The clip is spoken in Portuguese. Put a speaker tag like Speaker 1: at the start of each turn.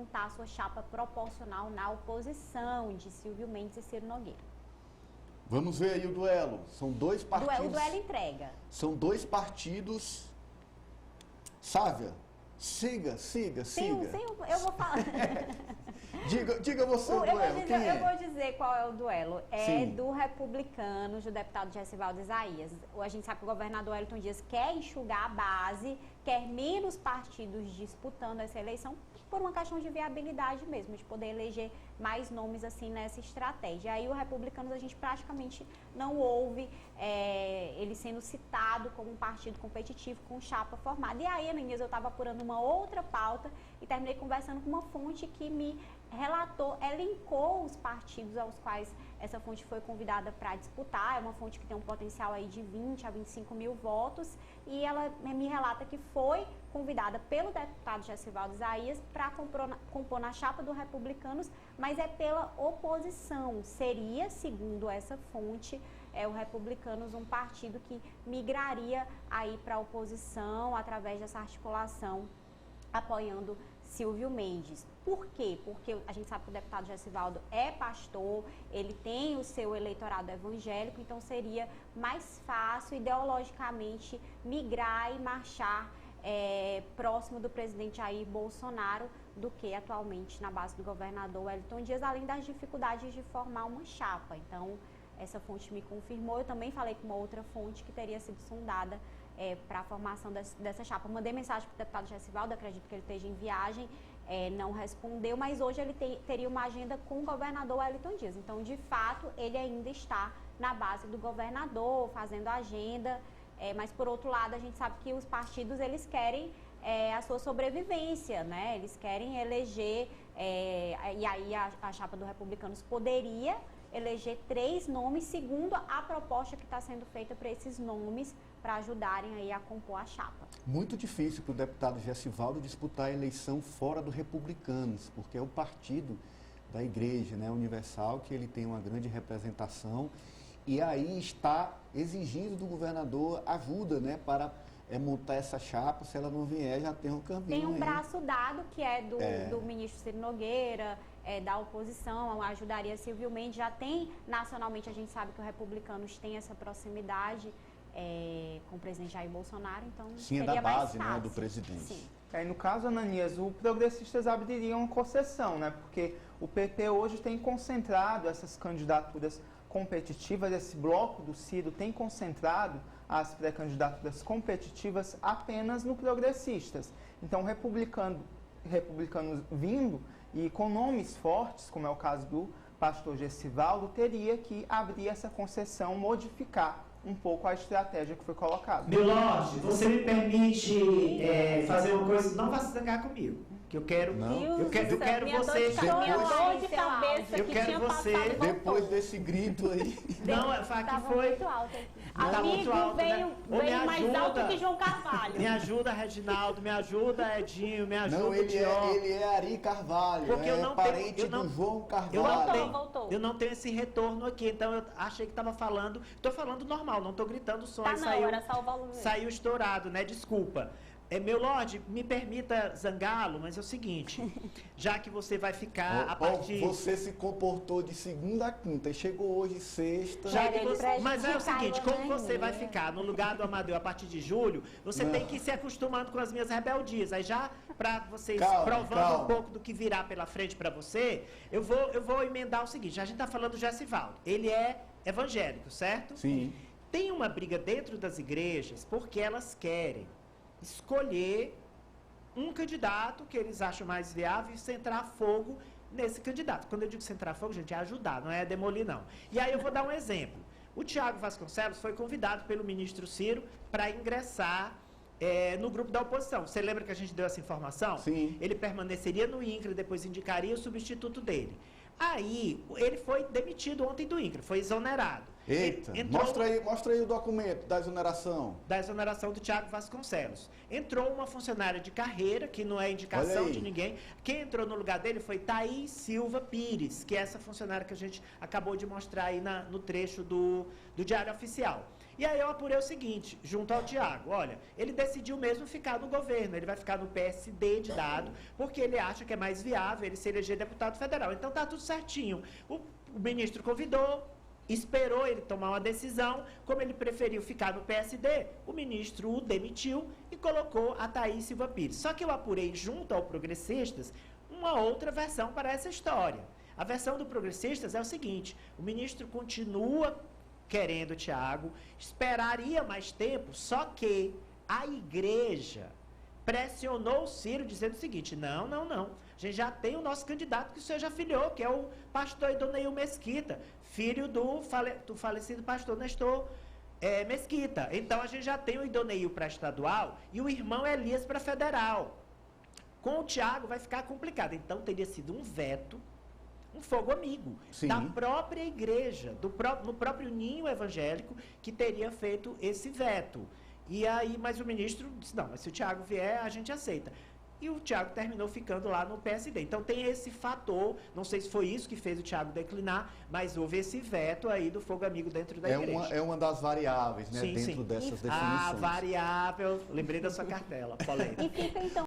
Speaker 1: montar a sua chapa proporcional na oposição de Silvio Mendes e Ciro Nogueira.
Speaker 2: Vamos ver aí o duelo. São dois partidos.
Speaker 1: O duelo entrega.
Speaker 2: São dois partidos. Sávia, siga.
Speaker 1: Eu vou falar.
Speaker 2: Diga você o duelo.
Speaker 1: Eu vou dizer qual é o duelo. É
Speaker 2: Sim.
Speaker 1: do Republicanos, do deputado Gessivaldo Isaías. A gente sabe que o governador Wellington Dias quer enxugar a base, quer menos partidos disputando essa eleição, por uma questão de viabilidade mesmo, de poder eleger mais nomes assim nessa estratégia. Aí o Republicanos a gente praticamente não ouve ele sendo citado como um partido competitivo com chapa formada. E aí, Ananias, eu estava apurando uma outra pauta e terminei conversando com uma fonte que me elencou os partidos aos quais essa fonte foi convidada para disputar. É uma fonte que tem um potencial aí de 20 a 25 mil votos e ela me relata que foi convidada pelo deputado Gessivaldo Isaías para compor na chapa do Republicanos, mas é pela oposição. Seria, segundo essa fonte, o Republicanos um partido que migraria aí para a oposição através dessa articulação apoiando Silvio Mendes. Por quê? Porque a gente sabe que o deputado Gessivaldo é pastor, ele tem o seu eleitorado evangélico, então seria mais fácil ideologicamente migrar e marchar próximo do presidente Jair Bolsonaro do que atualmente na base do governador Wellington Dias, além das dificuldades de formar uma chapa. Então, essa fonte me confirmou. Eu também falei com uma outra fonte que teria sido sondada para a formação dessa chapa. Mandei mensagem para o deputado Gessivaldo, acredito que ele esteja em viagem, não respondeu, mas hoje ele teria uma agenda com o governador Wellington Dias. Então, de fato, ele ainda está na base do governador, fazendo agenda, mas, por outro lado, a gente sabe que os partidos, eles querem a sua sobrevivência, né? Eles querem eleger, e aí a chapa do Republicanos poderia eleger 3 nomes, segundo a proposta que está sendo feita para esses nomes, para ajudarem aí a compor a chapa.
Speaker 2: Muito difícil para o deputado Gessivaldo disputar a eleição fora do Republicanos, porque é o partido da Igreja, né, Universal, que ele tem uma grande representação, e aí está exigindo do governador ajuda, né, para montar essa chapa. Se ela não vier, já tem um caminho.
Speaker 1: Tem um braço dado, que é do ministro Ciro Nogueira, da oposição, ajudaria Silvio Mendes. Já tem, nacionalmente, a gente sabe que o Republicanos tem essa proximidade com o presidente Jair Bolsonaro, então
Speaker 2: sim,
Speaker 1: seria
Speaker 2: é da base,
Speaker 1: mais fácil,
Speaker 2: né, do presidente.
Speaker 1: Sim.
Speaker 3: No caso, Ananias, o Progressistas abriria uma concessão, né? Porque o PP hoje tem concentrado essas candidaturas competitivas, esse bloco do Ciro tem concentrado as pré-candidaturas competitivas apenas no Progressistas. Então, republicanos vindo e com nomes fortes, como é o caso do pastor Gessivaldo, teria que abrir essa concessão, modificar um pouco a estratégia que foi colocada.
Speaker 4: Meu Lorde, você me permite fazer uma coisa? Não vá se zangar comigo. Que eu quero.
Speaker 2: Não.
Speaker 4: Eu quero você.
Speaker 1: Eu
Speaker 2: quero você. Depois desse grito aí.
Speaker 4: Não, o fato foi.
Speaker 1: Muito alto aqui.
Speaker 4: Tá muito alto,
Speaker 1: veio,
Speaker 4: né?
Speaker 1: veio mais alto que João Carvalho.
Speaker 4: Me ajuda, Reginaldo, me ajuda, Edinho, me ajuda,
Speaker 2: não, ele é Ari Carvalho,
Speaker 4: porque eu não
Speaker 2: parente
Speaker 4: tenho,
Speaker 2: do João Carvalho.
Speaker 1: Voltou.
Speaker 4: Eu não tenho esse retorno aqui, então eu achei que estava falando. Estou falando normal, não estou gritando som.
Speaker 1: Tá, não, era só o volume.
Speaker 4: Saiu estourado, né? Desculpa. Meu Lorde, me permita zangá-lo, mas é o seguinte, já que você vai ficar a partir...
Speaker 2: Você se comportou de segunda a quinta e chegou hoje sexta...
Speaker 4: Mas é o seguinte, como você vai ficar no lugar do Amadeu a partir de julho, você tem que ir se acostumando com as minhas rebeldias. Aí já, para vocês provando um pouco do que virá pela frente para você, eu vou emendar o seguinte, a gente está falando do Gessivaldo, ele é evangélico, certo?
Speaker 2: Sim.
Speaker 4: Tem uma briga dentro das igrejas porque elas querem escolher um candidato que eles acham mais viável e centrar fogo nesse candidato. Quando eu digo centrar fogo, gente, é ajudar, não é demolir, não. E aí eu vou dar um exemplo. O Tiago Vasconcelos foi convidado pelo ministro Ciro para ingressar no grupo da oposição. Você lembra que a gente deu essa informação?
Speaker 2: Sim.
Speaker 4: Ele permaneceria no INCRA, depois indicaria o substituto dele. Aí, ele foi demitido ontem do INCRA, foi exonerado.
Speaker 2: Eita, mostra aí o documento da exoneração.
Speaker 4: Da exoneração do Tiago Vasconcelos. Entrou uma funcionária de carreira, que não é indicação de ninguém. Quem entrou no lugar dele foi Thaís Silva Pires, que é essa funcionária que a gente acabou de mostrar aí no trecho do Diário Oficial. E aí eu apurei o seguinte, junto ao Tiago, olha, ele decidiu mesmo ficar no governo, ele vai ficar no PSD de dado, porque ele acha que é mais viável ele se eleger deputado federal. Então tá tudo certinho. O ministro convidou, esperou ele tomar uma decisão, como ele preferiu ficar no PSD, o ministro o demitiu e colocou a Thaís Silva Pires. Só que eu apurei junto ao Progressistas uma outra versão para essa história. A versão do Progressistas é o seguinte, o ministro continua querendo o Tiago, esperaria mais tempo, só que a igreja pressionou o Ciro dizendo o seguinte, não, a gente já tem o nosso candidato que o senhor já filiou, que é o pastor Idoneil Mesquita, filho do falecido pastor Nestor Mesquita. Então a gente já tem o Idoneil para estadual e o irmão Elias para federal. Com o Tiago vai ficar complicado. Então teria sido um veto, um fogo amigo,
Speaker 2: Sim.
Speaker 4: da própria igreja, no próprio ninho evangélico, que teria feito esse veto. E aí, mas o ministro disse, não, mas se o Tiago vier, a gente aceita. E o Tiago terminou ficando lá no PSD. Então tem esse fator, não sei se foi isso que fez o Tiago declinar, mas houve esse veto aí do fogo amigo dentro da igreja.
Speaker 2: É uma das variáveis, né,
Speaker 4: Sim,
Speaker 2: dentro
Speaker 4: sim.
Speaker 2: dessas definições.
Speaker 4: Ah, variável, lembrei da sua cartela, polêmica.
Speaker 1: E fica então